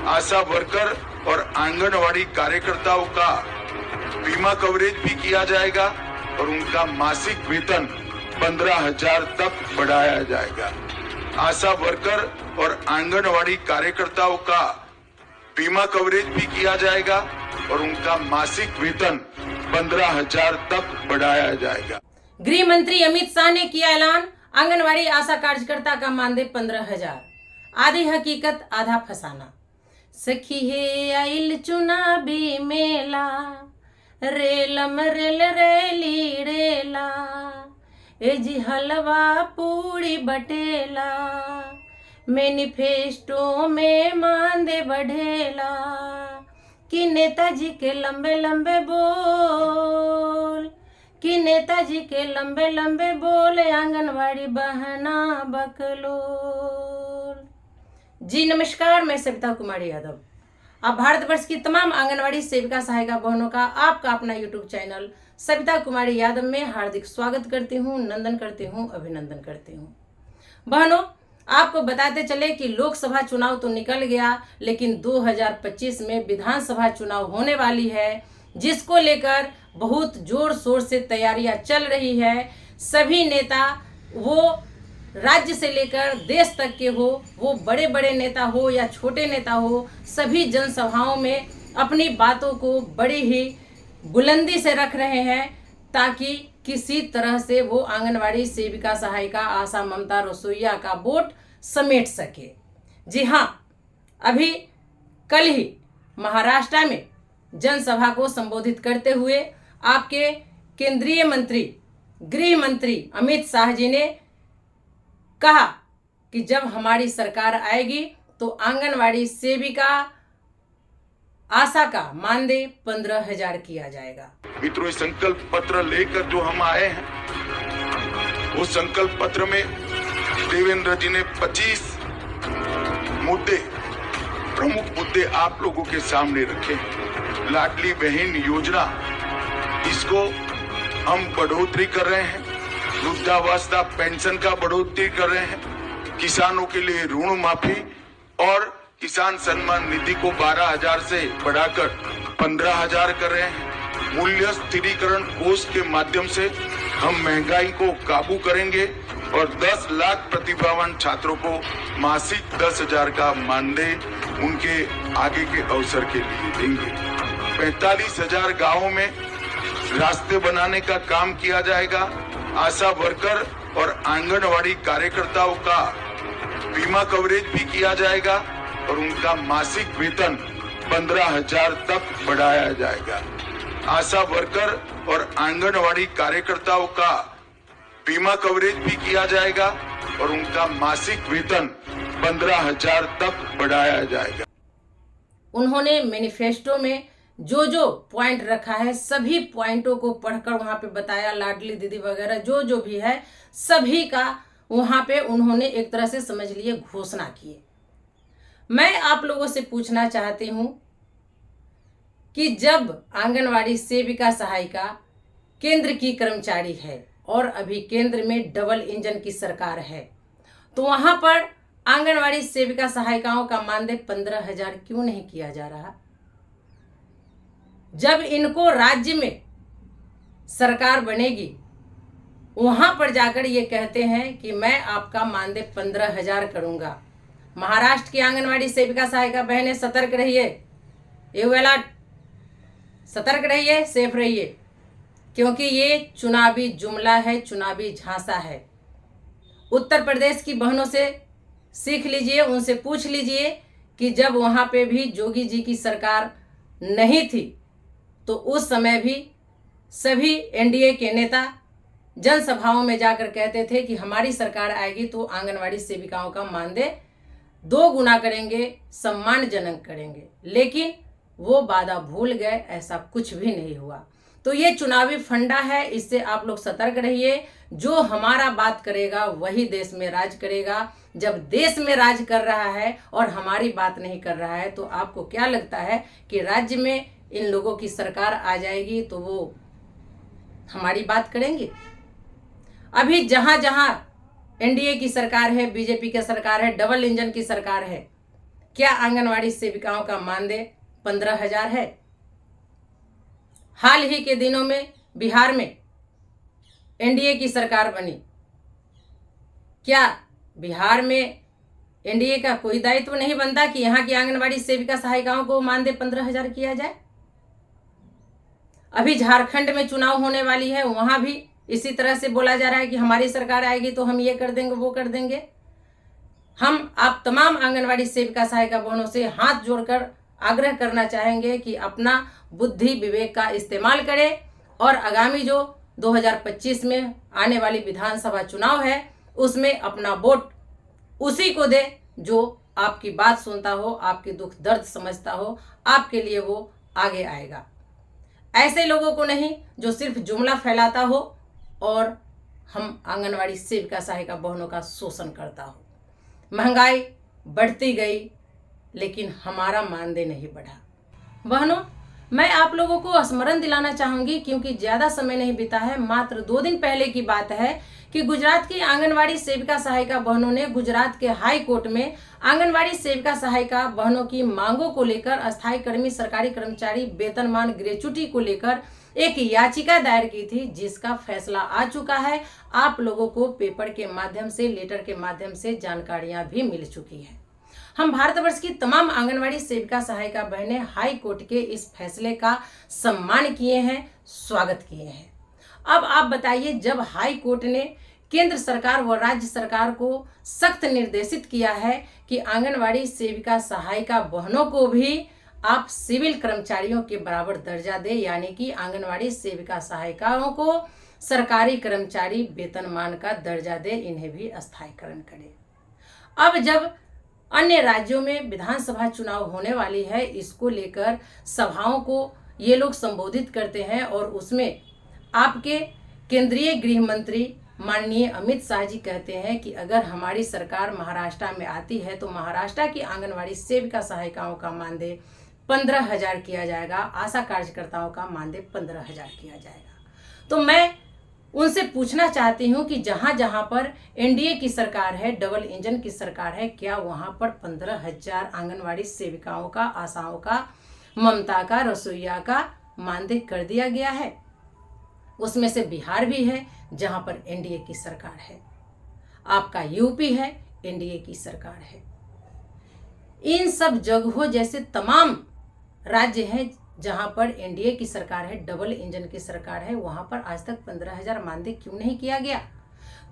आशा worker और आंगनवाड़ी कार्यकर्ताओं का बीमा कवरेज भी किया जाएगा और उनका मासिक वेतन 15,000 तक बढ़ाया जाएगा। आशा वर्कर और आंगनवाड़ी कार्यकर्ताओं का बीमा कवरेज भी किया जाएगा और उनका मासिक वेतन 15,000 तक बढ़ाया जाएगा। गृह मंत्री अमित शाह ने किया ऐलान, आंगनवाड़ी आशा कार्यकर्ता का मानदेय 15,000। आधी हकीकत आधा फसाना। सखी है आइल चुनावी मेला, रेलम रेल रेली रेला, ए जी हलवा पूड़ी बटेला, मैनिफेस्टो में मानदेय बढ़ेला, कि नेताजी के लंबे लंबे बोल, कि नेताजी के लंबे लंबे बोल, आंगनवाड़ी बहना बकलोल। जी नमस्कार, मैं सविता कुमारी यादव। आप भारतवर्ष की तमाम आंगनवाड़ी सेविका सहायिका बहनों का आपका अपना यूट्यूब चैनल सविता कुमारी यादव में हार्दिक स्वागत करती हूँ, नंदन करती हूँ, अभिनंदन करती हूँ। बहनों, आपको बताते चले कि लोकसभा चुनाव तो निकल गया, लेकिन 2025 में विधानसभा चुनाव होने वाली है, जिसको लेकर बहुत जोर शोर से तैयारियां चल रही है। सभी नेता, वो राज्य से लेकर देश तक के हो, वो बड़े बड़े नेता हो या छोटे नेता हो, सभी जनसभाओं में अपनी बातों को बड़ी ही बुलंदी से रख रहे हैं, ताकि किसी तरह से वो आंगनवाड़ी सेविका सहायिका आशा ममता रसोईया का वोट समेट सके। जी हाँ, अभी कल ही महाराष्ट्र में जनसभा को संबोधित करते हुए आपके केंद्रीय मंत्री, गृह मंत्री अमित शाह जी ने कहा कि जब हमारी सरकार आएगी तो आंगनवाड़ी सेविका आशा का मानदेय 15,000 किया जाएगा। मित्रों, संकल्प पत्र लेकर जो हम आए हैं, वो संकल्प पत्र में देवेंद्र जी ने 25 मुद्दे, प्रमुख मुद्दे आप लोगों के सामने रखे। लाडली बहन योजना, इसको हम बढ़ोतरी कर रहे हैं। वृद्धावस्था पेंशन का बढ़ोतरी कर रहे हैं। किसानों के लिए ऋण माफी और किसान सम्मान निधि को 12,000 से बढ़ाकर 15,000 कर रहे हैं। मूल्य स्थिरीकरण कोष के माध्यम से हम महंगाई को काबू करेंगे और 10 लाख प्रतिभावान छात्रों को मासिक 10,000 का मानदेय उनके आगे के अवसर के लिए देंगे। 45,000 गाँवों में रास्ते बनाने का काम किया जाएगा। आशा वर्कर और आंगनवाड़ी कार्यकर्ताओं का बीमा कवरेज भी किया जाएगा और उनका मासिक वेतन 15,000 तक बढ़ाया जाएगा। आशा वर्कर और आंगनवाड़ी कार्यकर्ताओं का बीमा कवरेज भी किया जाएगा और उनका मासिक वेतन 15,000 तक बढ़ाया जाएगा। उन्होंने मैनिफेस्टो में जो जो पॉइंट रखा है, सभी पॉइंटों को पढ़कर वहां पे बताया। लाडली दीदी वगैरह जो जो भी है, सभी का वहां पे उन्होंने एक तरह से समझ लिए घोषणा किए। मैं आप लोगों से पूछना चाहती हूं कि जब आंगनवाड़ी सेविका सहायिका केंद्र की कर्मचारी है और अभी केंद्र में डबल इंजन की सरकार है, तो वहां पर आंगनवाड़ी सेविका सहायिकाओं का मानदेय 15,000 क्यों नहीं किया जा रहा? जब इनको राज्य में सरकार बनेगी, वहां पर जाकर ये कहते हैं कि मैं आपका मानदेय 15,000 करूंगा। महाराष्ट्र की आंगनवाड़ी सेविका सहायिका बहनें सतर्क रहिए, ये वाला सतर्क रहिए, सेफ रहिए, क्योंकि ये चुनावी जुमला है, चुनावी झांसा है। उत्तर प्रदेश की बहनों से सीख लीजिए, उनसे पूछ लीजिए कि जब वहां पे भी जोगी जी की सरकार नहीं थी, तो उस समय भी सभी एनडीए के नेता जनसभाओं में जाकर कहते थे कि हमारी सरकार आएगी तो आंगनवाड़ी सेविकाओं का मानदेय 2 गुना करेंगे, सम्मानजनक करेंगे। लेकिन वो वादा भूल गए, ऐसा कुछ भी नहीं हुआ। तो ये चुनावी फंडा है, इससे आप लोग सतर्क रहिए। जो हमारा बात करेगा वही देश में राज करेगा। जब देश में राज कर रहा है और हमारी बात नहीं कर रहा है, तो आपको क्या लगता है कि राज्य में इन लोगों की सरकार आ जाएगी तो वो हमारी बात करेंगे? अभी जहां जहां एनडीए की सरकार है, बीजेपी की सरकार है, डबल इंजन की सरकार है, क्या आंगनवाड़ी सेविकाओं का मानदेय 15,000 है? हाल ही के दिनों में बिहार में एनडीए की सरकार बनी। क्या बिहार में एनडीए का कोई दायित्व नहीं बनता कि यहाँ की आंगनवाड़ी सेविका सहायिकाओं को मानदेय 15,000 किया जाए? अभी झारखंड में चुनाव होने वाली है, वहां भी इसी तरह से बोला जा रहा है कि हमारी सरकार आएगी तो हम ये कर देंगे, वो कर देंगे। हम आप तमाम आंगनवाड़ी सेविका सहायिका बहनों से हाथ जोड़कर आग्रह करना चाहेंगे कि अपना बुद्धि विवेक का इस्तेमाल करें और आगामी जो 2025 में आने वाली विधानसभा चुनाव है उसमें अपना वोट उसी को दे जो आपकी बात सुनता हो, आपके दुख दर्द समझता हो, आपके लिए वो आगे आएगा। ऐसे लोगों को नहीं जो सिर्फ जुमला फैलाता हो और हम आंगनवाड़ी सेविका सहायिका बहनों का शोषण करता हो। महंगाई बढ़ती गई लेकिन हमारा मानदेय नहीं बढ़ा। बहनों, मैं आप लोगों को स्मरण दिलाना चाहूंगी क्योंकि ज्यादा समय नहीं बीता है, मात्र 2 दिन पहले की बात है कि गुजरात की आंगनवाड़ी सेविका सहायिका बहनों ने गुजरात के हाई कोर्ट में आंगनवाड़ी सेविका सहायिका बहनों की मांगों को लेकर अस्थायी कर्मी, सरकारी कर्मचारी वेतनमान, ग्रेच्युटी को लेकर एक याचिका दायर की थी, जिसका फैसला आ चुका है। आप लोगों को पेपर के माध्यम से, लेटर के माध्यम से जानकारियां भी मिल चुकी है। हम भारतवर्ष की तमाम आंगनवाड़ी सेविका सहायिका बहनें हाई कोर्ट के इस फैसले का सम्मान किए हैं, स्वागत किए हैं। अब आप बताइए, जब हाई कोर्ट ने केंद्र सरकार व राज्य सरकार को सख्त निर्देशित किया है कि आंगनवाड़ी सेविका सहायिका बहनों को भी आप सिविल कर्मचारियों के बराबर दर्जा दे, यानी कि आंगनवाड़ी सेविका सहायिकाओं को सरकारी कर्मचारी वेतनमान का दर्जा दे, इन्हें भी अस्थायीकरण करे। अब जब अन्य राज्यों में विधानसभा चुनाव होने वाली है, इसको लेकर सभाओं को ये लोग संबोधित करते हैं और उसमें आपके केंद्रीय गृह मंत्री माननीय अमित शाह जी कहते हैं कि अगर हमारी सरकार महाराष्ट्र में आती है तो महाराष्ट्र की आंगनवाड़ी सेविका सहायिकाओं का मानदेय 15,000 किया जाएगा, आशा कार्यकर्ताओं का मानदेय 15,000 किया जाएगा। तो मैं उनसे पूछना चाहती हूं कि जहां जहां पर एनडीए की सरकार है, डबल इंजन की सरकार है, क्या वहां पर 15,000 आंगनवाड़ी सेविकाओं का, आशाओं का, ममता का, रसोईया का मानदेय कर दिया गया है? उसमें से बिहार भी है जहां पर एनडीए की सरकार है, आपका यूपी है, एनडीए की सरकार है। इन सब जगहों जैसे तमाम राज्य हैं जहां पर एनडीए की सरकार है, डबल इंजन की सरकार है, वहां पर आज तक 15,000 मानदेय क्यों नहीं किया गया?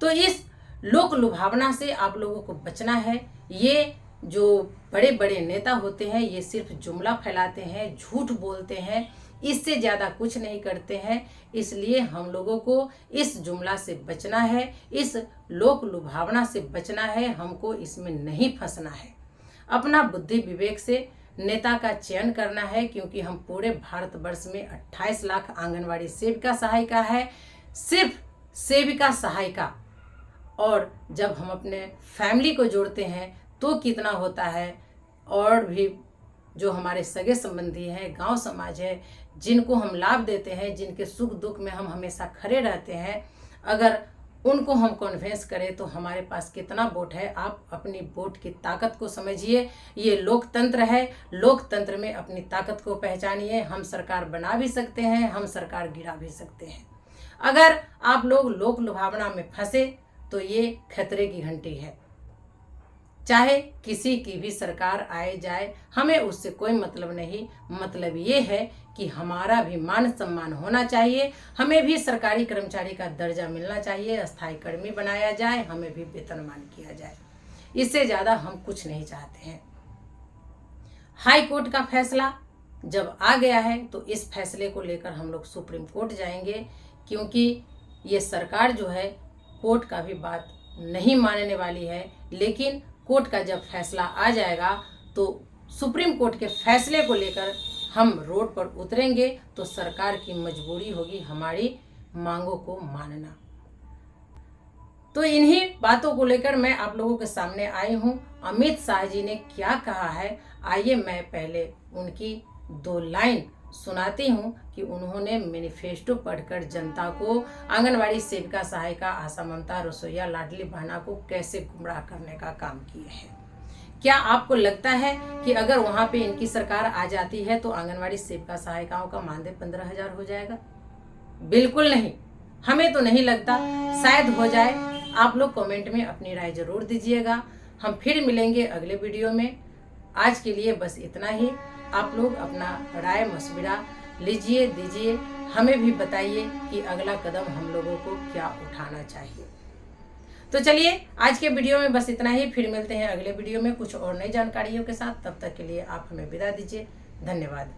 तो इस लोक लुभावना से आप लोगों को बचना है। ये जो बड़े बड़े नेता होते हैं ये सिर्फ जुमला फैलाते हैं, झूठ बोलते हैं, इससे ज़्यादा कुछ नहीं करते हैं। इसलिए हम लोगों को इस जुमला से बचना है, इस लोक लुभावना से बचना है, हमको इसमें नहीं फंसना है। अपना बुद्धि विवेक से नेता का चयन करना है, क्योंकि हम पूरे भारतवर्ष में 28 लाख आंगनवाड़ी सेविका सहायिका है, सिर्फ सेविका सहायिका। और जब हम अपने फैमिली को जोड़ते हैं तो कितना होता है, और भी जो हमारे सगे संबंधी हैं, गांव समाज है, जिनको हम लाभ देते हैं, जिनके सुख दुख में हम हमेशा खड़े रहते हैं, अगर उनको हम कन्विंस करें तो हमारे पास कितना वोट है। आप अपनी वोट की ताकत को समझिए। ये लोकतंत्र है, लोकतंत्र में अपनी ताकत को पहचानिए। हम सरकार बना भी सकते हैं, हम सरकार गिरा भी सकते हैं। अगर आप लोग लोक लुभावना में फंसे तो ये खतरे की घंटी है। चाहे किसी की भी सरकार आए जाए, हमें उससे कोई मतलब नहीं। मतलब ये है कि हमारा भी मान सम्मान होना चाहिए, हमें भी सरकारी कर्मचारी का दर्जा मिलना चाहिए, अस्थायी कर्मी बनाया जाए, हमें भी वेतनमान किया जाए। इससे ज़्यादा हम कुछ नहीं चाहते हैं। हाई कोर्ट का फैसला जब आ गया है तो इस फैसले को लेकर हम लोग सुप्रीम कोर्ट जाएंगे, क्योंकि ये सरकार जो है कोर्ट का भी बात नहीं मानने वाली है। लेकिन कोर्ट का जब फैसला आ जाएगा तो सुप्रीम कोर्ट के फैसले को लेकर हम रोड पर उतरेंगे, तो सरकार की मजबूरी होगी हमारी मांगों को मानना। तो इन्हीं बातों को लेकर मैं आप लोगों के सामने आई हूँ। अमित शाह जी ने क्या कहा है, आइए मैं पहले उनकी 2 लाइन सुनाती हूँ कि उन्होंने मैनिफेस्टो पढ़कर जनता को आंगनवाड़ी सेविका सहायिका, आशा, ममता, रसोईया, लाडली बहना को कैसे गुमराह करने का काम किए हैं। क्या आपको लगता है कि अगर वहां पे इनकी सरकार आ जाती है तो आंगनवाड़ी सेविका सहायिकाओं का मानदेय 15,000 हो जाएगा? बिल्कुल नहीं, हमें तो नहीं लगता। शायद हो जाए। आप लोग कमेंट में अपनी राय जरूर दीजिएगा। हम फिर मिलेंगे अगले वीडियो में। आज के लिए बस इतना ही। आप लोग अपना राय मशविरा लीजिए, दीजिए, हमें भी बताइए कि अगला कदम हम लोगों को क्या उठाना चाहिए। तो चलिए आज के वीडियो में बस इतना ही। फिर मिलते हैं अगले वीडियो में कुछ और नई जानकारियों के साथ। तब तक के लिए आप हमें विदा दीजिए। धन्यवाद।